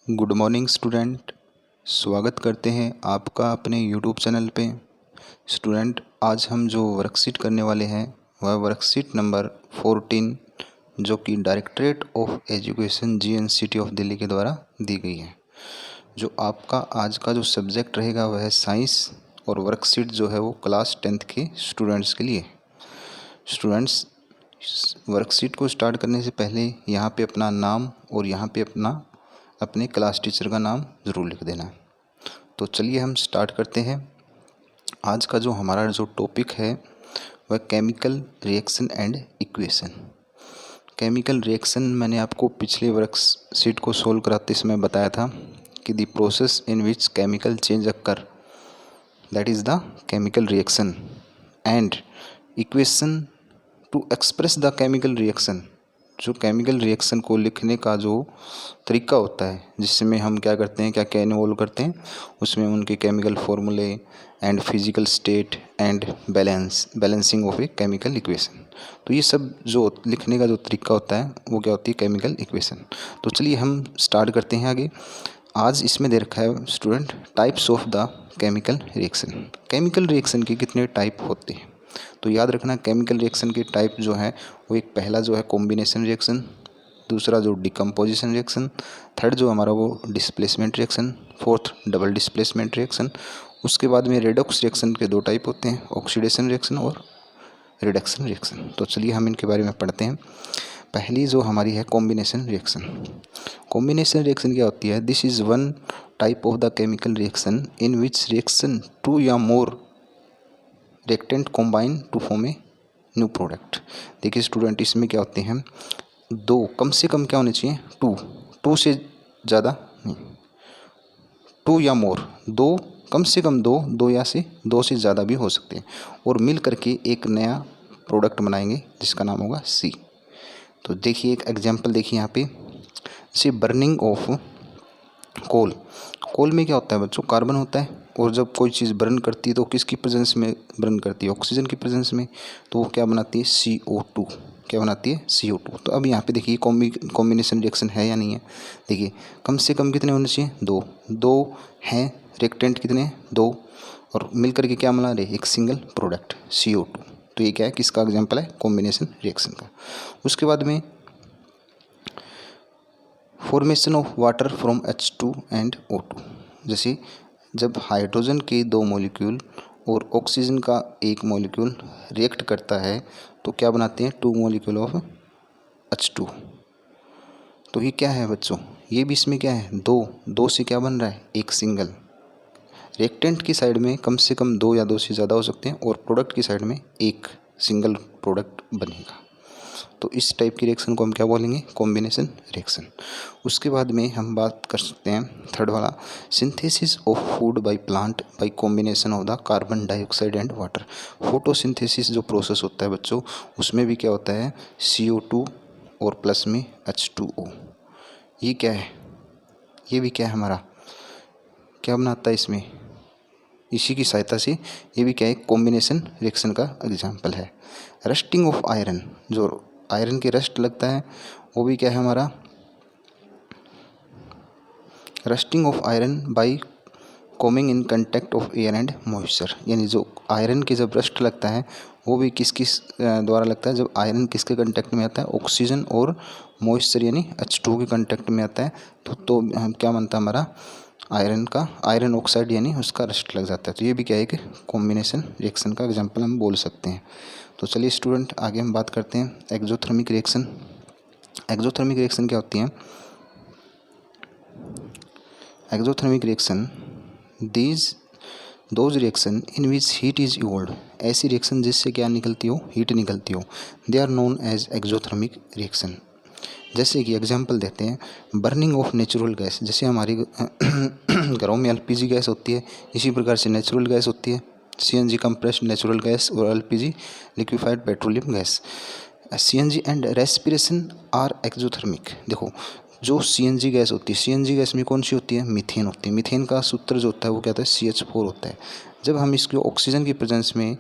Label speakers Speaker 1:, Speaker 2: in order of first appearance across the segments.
Speaker 1: Good morning student. स्वागत करते हैं आपका अपने यूट्यूब चैनल पे। स्टूडेंट, आज हम जो वर्कशीट करने वाले हैं वह वर्कशीट नंबर 14 जो कि directorate of education GNCT of Delhi के द्वारा दी गई है। जो आपका आज का जो सब्जेक्ट रहेगा वह है साइंस और वर्कशीट जो है वो क्लास 10th के स्टूडेंट्स के लिए। स्टूडेंट्स, वर्कशीट को स्टार्ट करने से पहले यहाँ पे अपना नाम और यहाँ पे अपने क्लास टीचर का नाम ज़रूर लिख देना। तो चलिए हम स्टार्ट करते हैं। आज का जो हमारा जो टॉपिक है वह chemical reaction and equation. Chemical reaction मैंने आपको पिछले वर्कशीट को सोल्व कराते समय बताया था कि the process in which chemical change occur, that is the chemical reaction, and equation two express the chemical reaction. जो केमिकल रिएक्शन को लिखने का जो तरीका होता है जिसमें हम क्या करते हैं, क्या क्या इन्वॉल्व करते हैं, उसमें उनके केमिकल फॉर्मूले and physical state and balancing of a chemical equation. तो ये सब जो लिखने का जो तरीका होता है वो क्या होती है, केमिकल इक्वेशन। तो चलिए हम स्टार्ट करते हैं आगे। आज इसमें दे रखा है student types of the chemical reaction. Chemical reaction के कितने टाइप होते हैं तो याद रखना, केमिकल रिएक्शन के टाइप जो है वो एक पहला जो है कॉम्बिनेशन रिएक्शन, दूसरा जो डिकम्पोजिशन रिएक्शन, थर्ड जो हमारा वो displacement reaction, fourth double displacement reaction. उसके बाद में रेडॉक्स रिएक्शन के दो टाइप होते हैं, ऑक्सीडेशन रिएक्शन और रिडक्शन रिएक्शन। तो चलिए हम इनके बारे में पढ़ते हैं। पहली जो हमारी है कॉम्बिनेशन रिएक्शन। कॉम्बिनेशन रिएक्शन क्या होती है? This is one type of the chemical reaction in which reaction two or more reactant combine to form a new product. देखिए स्टूडेंट, इसमें क्या होते हैं, दो कम से कम क्या होने चाहिए, टू से ज़्यादा नहीं, टू या मोर, दो कम से कम दो या से दो से ज़्यादा भी हो सकते हैं, और मिल करके एक नया प्रोडक्ट बनाएंगे जिसका नाम होगा सी। तो देखिए एक एग्जांपल देखिए यहाँ पे, जैसे बर्निंग ऑफ कोल में क्या होता है बच्चों, कार्बन होता है, और जब कोई चीज़ बर्न करती है तो किसकी प्रेजेंस में बर्न करती है, ऑक्सीजन की प्रेजेंस में, तो वो क्या बनाती है, CO2। क्या बनाती है, CO2। तो अब यहाँ पे देखिए कॉम्बिनेशन रिएक्शन है या नहीं है। देखिए कम से कम कितने होने चाहिए, दो हैं रिएक्टेंट, कितने, दो, और मिल करके क्या बना रहे, एक सिंगल प्रोडक्ट CO2। तो ये क्या है, किसका एग्जाम्पल है, कॉम्बिनेशन रिएक्शन का। उसके बाद में formation of water from H2 and O2। जैसे जब हाइड्रोजन के दो मॉलिक्यूल और ऑक्सीजन का एक मॉलिक्यूल रिएक्ट करता है तो क्या बनाते हैं, टू मॉलिक्यूल ऑफ H2। तो ये क्या है बच्चों, ये भी इसमें क्या है, दो से क्या बन रहा है, एक सिंगल। रिएक्टेंट की साइड में कम से कम दो या दो से ज़्यादा हो सकते हैं, और प्रोडक्ट की साइड में एक सिंगल प्रोडक्ट बनेगा। तो इस टाइप की रिएक्शन को हम क्या बोलेंगे, कॉम्बिनेशन रिएक्शन। उसके बाद में हम बात कर सकते हैं थर्ड वाला, synthesis of food by plant by combination of the carbon dioxide and water. Photosynthesis जो प्रोसेस होता है बच्चों, उसमें भी क्या होता है, CO2 और प्लस में H2O। ये क्या है, ये भी क्या है हमारा, क्या बनाता है इसमें, इसी की सहायता से ये भी क्या है, कॉम्बिनेशन रिएक्शन का एग्जाम्पल है। रस्टिंग ऑफ आयरन, जो आयरन के रस्ट लगता है वो भी क्या है हमारा, rusting of iron by coming in contact of air and moisture. यानी जो आयरन के जब रस्ट लगता है वो भी किस द्वारा लगता है, जब आयरन किसके कंटेक्ट में आता है, ऑक्सीजन और मॉइस्चर यानी H2 के कंटेक्ट में आता है, तो हम क्या बनता है हमारा, आयरन का आयरन ऑक्साइड यानी उसका रस्ट लग जाता है। तो ये भी क्या है कि कॉम्बिनेशन रिएक्शन का एग्जाम्पल हम बोल सकते हैं। तो चलिए स्टूडेंट आगे हम बात करते हैं एक्सोथर्मिक रिएक्शन। एक्सोथर्मिक रिएक्शन क्या होती है, exothermic reaction those reaction in which heat is evolve. ऐसी रिएक्शन जिससे क्या निकलती हो, हीट निकलती हो, they are known as exothermic reaction. जैसे कि एग्जांपल देते हैं, बर्निंग ऑफ नेचुरल गैस, जैसे हमारी घरों में LPG गैस होती है, इसी प्रकार से नेचुरल गैस होती है, CNG कंप्रेस्ड नेचुरल गैस और LPG liquefied petroleum gas. CNG and respiration are exothermic. देखो जो CNG गैस होती है, CNG गैस में कौन सी होती है, मीथेन होती है। मीथेन का सूत्र जो होता है वो क्या होता है, CH4 होता है। जब हम इसको ऑक्सीजन की प्रेजेंस में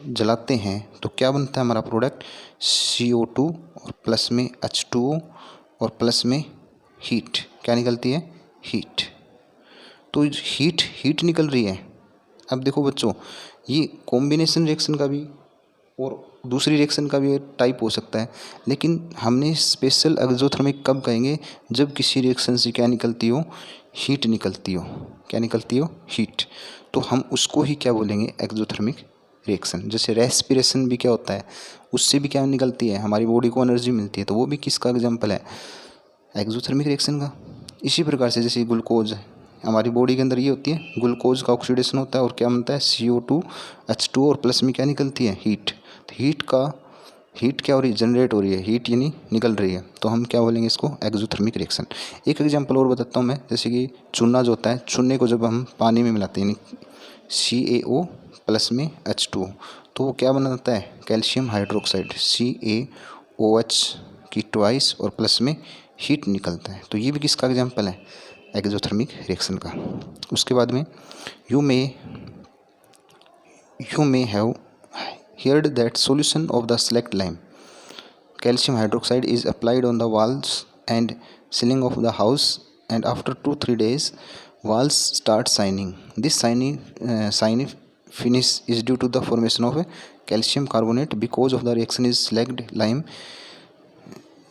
Speaker 1: जलाते हैं तो क्या बनता है हमारा प्रोडक्ट, CO2 और प्लस में H2O और प्लस में हीट, क्या निकलती है, हीट। तो हीट हीट निकल रही है। अब देखो बच्चों, ये कॉम्बिनेशन रिएक्शन का भी और दूसरी रिएक्शन का भी टाइप हो सकता है, लेकिन हमने स्पेशल एक्सोथर्मिक कब कहेंगे, जब किसी रिएक्शन से क्या निकलती हो, हीट निकलती हो। क्या निकलती हो, हीट। तो हम उसको ही क्या बोलेंगे, एक्सोथर्मिक रिएक्शन। जैसे रेस्पिरेशन भी क्या होता है, उससे भी क्या निकलती है, हमारी बॉडी को एनर्जी मिलती है, तो वो भी किसका एग्जाम्पल है, एक्सोथर्मिक रिएक्शन का। इसी प्रकार से जैसे ग्लूकोज है, हमारी बॉडी के अंदर ये होती है, ग्लूकोज का ऑक्सीडेशन होता है और क्या बनता है, CO2 H2 और प्लस में क्या निकलती है, हीट। हीट क्या हो रही है, जनरेट हो रही है, हीट यानी निकल रही है, तो हम क्या बोलेंगे इसको, एक्सोथर्मिक रिएक्शन। एक एग्जांपल और बताता हूँ मैं, जैसे कि चूना जो होता है, चूने को जब हम पानी में मिलाते हैं यानी CaO प्लस में H2, तो वो क्या बनाता है, कैल्शियम हाइड्रोक्साइड, CaOH की ट्वाइस और प्लस में हीट निकलता है। तो ये भी किसका एग्जाम्पल है, एक्सोथर्मिक रिएक्शन का। उसके बाद में you may have heard that solution of the select lime calcium hydroxide is applied on the walls and ceiling of the house, and after 2-3 days walls start shining. This shiny finish is due to the formation of a calcium carbonate because of the reaction is select lime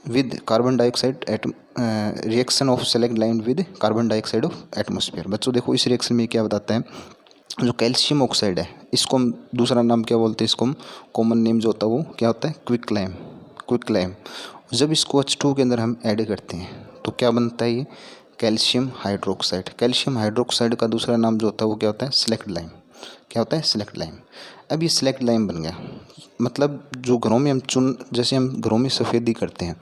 Speaker 1: with carbon dioxide at reaction of select lime with carbon dioxide of atmosphere। बच्चों देखो, इस reaction में क्या बताता है, जो calcium oxide है, इसको हम दूसरा नाम क्या बोलते हैं, इसको हम कॉमन नेम जो होता है वो क्या होता है, क्विक लाइम। जब इसको H2 के अंदर हम ऐड करते हैं तो क्या बनता है, ये कैल्शियम हाइड्रोक्साइड। कैल्शियम हाइड्रोक्साइड का दूसरा नाम जो होता है वो क्या होता है, सिलेक्ट लाइम। क्या होता है, सिलेक्ट लाइम। अब ये सिलेक्ट लाइम बन गया, मतलब जो घरों में हम जैसे हम घरों में सफ़ेदी करते हैं,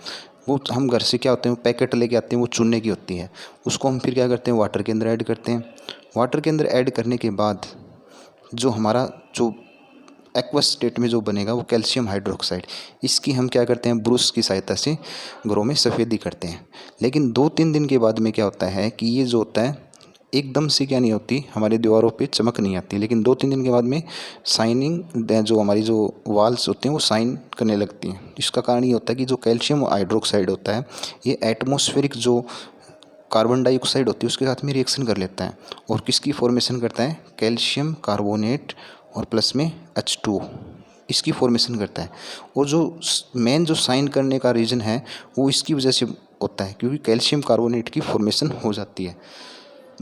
Speaker 1: वो हम घर से क्या होते हैं, पैकेट लेके आते हैं, वो चूने की होती है, उसको हम फिर क्या करते हैं, वाटर के अंदर ऐड करते हैं। वाटर के अंदर ऐड करने के बाद जो हमारा जो एक्वस स्टेट में जो बनेगा वो कैल्शियम हाइड्रोक्साइड, इसकी हम क्या करते हैं, ब्रश की सहायता से घरों में सफ़ेदी करते हैं। लेकिन 2-3 दिन के बाद में क्या होता है कि ये जो होता है एकदम से क्या नहीं होती, हमारी दीवारों पे चमक नहीं आती, लेकिन 2-3 दिन के बाद में शाइनिंग, जो हमारी जो वॉल्स होते हैं वो शाइन करने लगती हैं। इसका कारण ये होता है कि जो कैल्शियम हाइड्रोक्साइड होता है, ये एटमॉस्फेरिक जो कार्बन डाइऑक्साइड होती है उसके साथ में रिएक्शन कर लेता है और किसकी फॉर्मेशन करता है, कैल्शियम कार्बोनेट और प्लस में H2, इसकी फॉर्मेशन करता है। और जो मेन जो साइन करने का रीज़न है वो इसकी वजह से होता है, क्योंकि कैल्शियम कार्बोनेट की फॉर्मेशन हो जाती है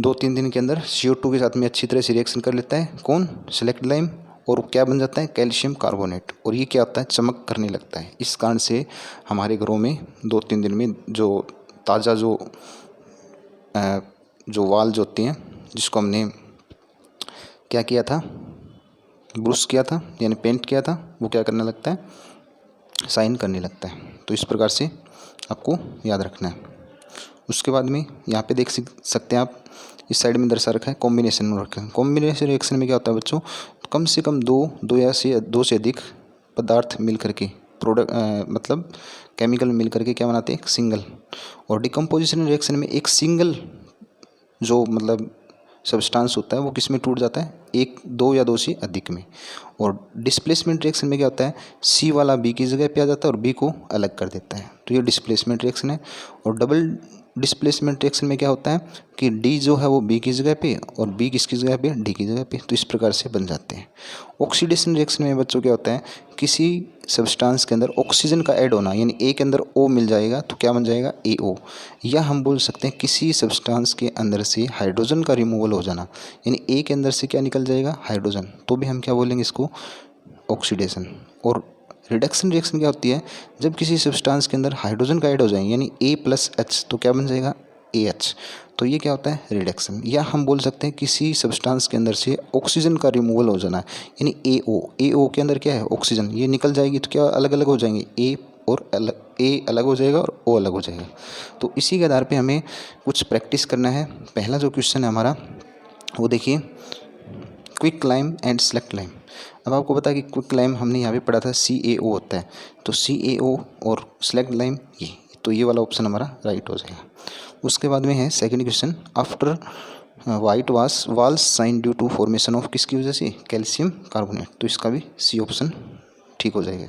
Speaker 1: 2-3 दिन के अंदर, CO2 के साथ में अच्छी तरह से रिएक्शन कर लेता है कौन, सेलेक्ट लाइम, और क्या बन जाता है, कैल्शियम कार्बोनेट, और ये क्या होता है, चमक करने लगता है। इस कारण से हमारे घरों में 2-3 दिन में जो ताज़ा जो वाल जो होती हैं, जिसको हमने क्या किया था, ब्रश किया था यानी पेंट किया था, वो क्या करने लगता है, शाइन करने लगता है। तो इस प्रकार से आपको याद रखना है। उसके बाद में यहाँ पे देख सकते हैं आप, इस साइड में दर्शा रखा है कॉम्बिनेशन में रखा है। कॉम्बिनेशन रिएक्शन में क्या होता है बच्चों, कम से कम दो से अधिक पदार्थ मिल करके मतलब केमिकल मिल करके क्या बनाते हैं, एक सिंगल। और डिकम्पोजिशन रिएक्शन में एक सिंगल जो मतलब सब्सटेंस होता है वो किस में टूट जाता है, 1, 2 या 2 से अधिक में। और डिस्प्लेसमेंट रिएक्शन में क्या होता है, C वाला B की जगह पे आ जाता है और B को अलग कर देता है, तो ये डिस्प्लेसमेंट रिएक्शन है। और डबल डिस्प्लेसमेंट रिएक्शन में क्या होता है कि D जो है वो B की जगह पे और B किसकी जगह पे, D की जगह पे, तो इस प्रकार से बन जाते हैं। ऑक्सीडेशन रिएक्शन में बच्चों क्या होता है, किसी सब्सटेंस के अंदर ऑक्सीजन का ऐड होना, यानी A के अंदर O मिल जाएगा तो क्या बन जाएगा, AO। या हम बोल सकते हैं किसी सब्सटेंस के अंदर से हाइड्रोजन का रिमूवल हो जाना, यानी A के अंदर से क्या निकल जाएगा, हाइड्रोजन, तो भी हम क्या बोलेंगे इसको, ऑक्सीडेशन। और रिडक्शन रिएक्शन क्या होती है, जब किसी सब्सटेंस के अंदर हाइड्रोजन का ऐड हो जाए यानी A+H, तो क्या बन जाएगा, AH, तो ये क्या होता है, रिडक्शन। या हम बोल सकते हैं किसी सब्सटेंस के अंदर से ऑक्सीजन का रिमूवल हो जाना यानी AO के अंदर क्या है, ऑक्सीजन, ये निकल जाएगी तो क्या अलग अलग हो जाएंगे, A अलग हो जाएगा और O अलग हो जाएगा। तो इसी के आधार पे हमें कुछ प्रैक्टिस करना है। पहला जो क्वेश्चन है हमारा वो देखिए, quick lime and select lime. अब आपको पता है कि क्विक लाइम हमने यहाँ पे पढ़ा था CaO होता है, तो CaO और सेलेक्ट लाइम ये वाला ऑप्शन हमारा राइट हो जाएगा। उसके बाद में है second question, after white walls shine due to formation of, किसकी वजह से, कैल्शियम कार्बोनेट, तो इसका भी C ऑप्शन ठीक हो जाएगा।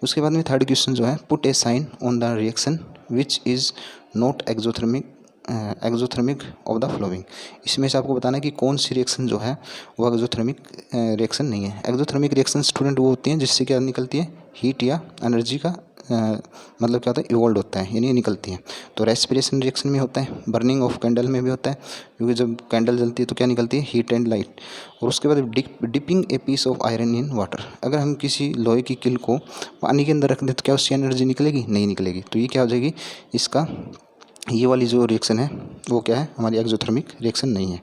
Speaker 1: उसके बाद में थर्ड क्वेश्चन जो है, put a sign on the reaction which is not exothermic exothermic of the flowing. इसमें से आपको बताना है कि कौन सी रिएक्शन जो है वो एक्सोथर्मिक रिएक्शन नहीं है। एक्सोथर्मिक रिएक्शन स्टूडेंट वो होती हैं जिससे क्या निकलती है, हीट या एनर्जी का मतलब क्या होता है, इवोल्व होता है, यानी निकलती है। तो रेस्पिरेशन रिएक्शन में होता है, बर्निंग ऑफ कैंडल में भी होता है, क्योंकि जब कैंडल जलती है तो क्या निकलती है, हीट एंड लाइट। और उसके बाद dipping a piece of iron in water, अगर हम किसी लोहे की किल को पानी के अंदर रख दें तो क्या उससे एनर्जी निकलेगी, नहीं निकलेगी। तो ये क्या हो जाएगी, इसका ये वाली जो रिएक्शन है वो क्या है, हमारी एक्सोथर्मिक रिएक्शन नहीं है।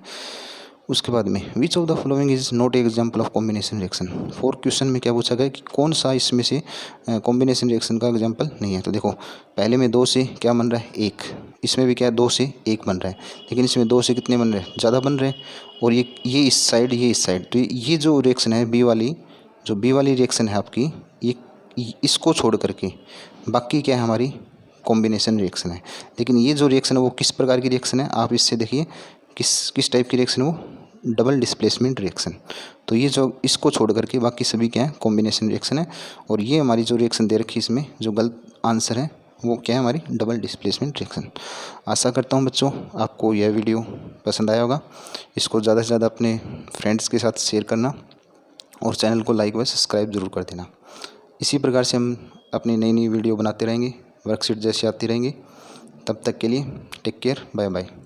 Speaker 1: उसके बाद में which of the following is not example of combination reaction. 4 question में क्या पूछा गया कि कौन सा इसमें से कॉम्बिनेशन रिएक्शन का एग्जाम्पल नहीं है। तो देखो पहले में 2 से क्या बन रहा है, 1, इसमें भी क्या है 2 से 1 बन रहा है, लेकिन इसमें 2 से कितने बन रहे हैं, ज़्यादा बन रहे हैं। और ये इस साइड, ये इस साइड, तो ये जो रिएक्शन है बी वाली, जो बी वाली रिएक्शन है आपकी, ये इसको छोड़ करके बाकी क्या है हमारी कॉम्बिनेशन रिएक्शन है। लेकिन ये जो रिएक्शन है वो किस प्रकार की रिएक्शन है, आप इससे देखिए किस टाइप की रिएक्शन है वो, डबल डिस्प्लेसमेंट रिएक्शन। तो ये जो इसको छोड़ करके बाकी सभी क्या है कॉम्बिनेशन रिएक्शन है। और ये हमारी जो रिएक्शन दे रखी है इसमें जो गलत आंसर है वो क्या है, हमारी डबल डिस्प्लेसमेंट रिएक्शन। आशा करता हूँ बच्चों आपको यह वीडियो पसंद आया होगा। इसको ज़्यादा से ज़्यादा अपने फ्रेंड्स के साथ शेयर करना और चैनल को लाइक व सब्सक्राइब ज़रूर कर देना। इसी प्रकार से हम अपनी नई नई वीडियो बनाते रहेंगे, वर्कशीट जैसी आती रहेंगी। तब तक के लिए टेक केयर, बाय बाय।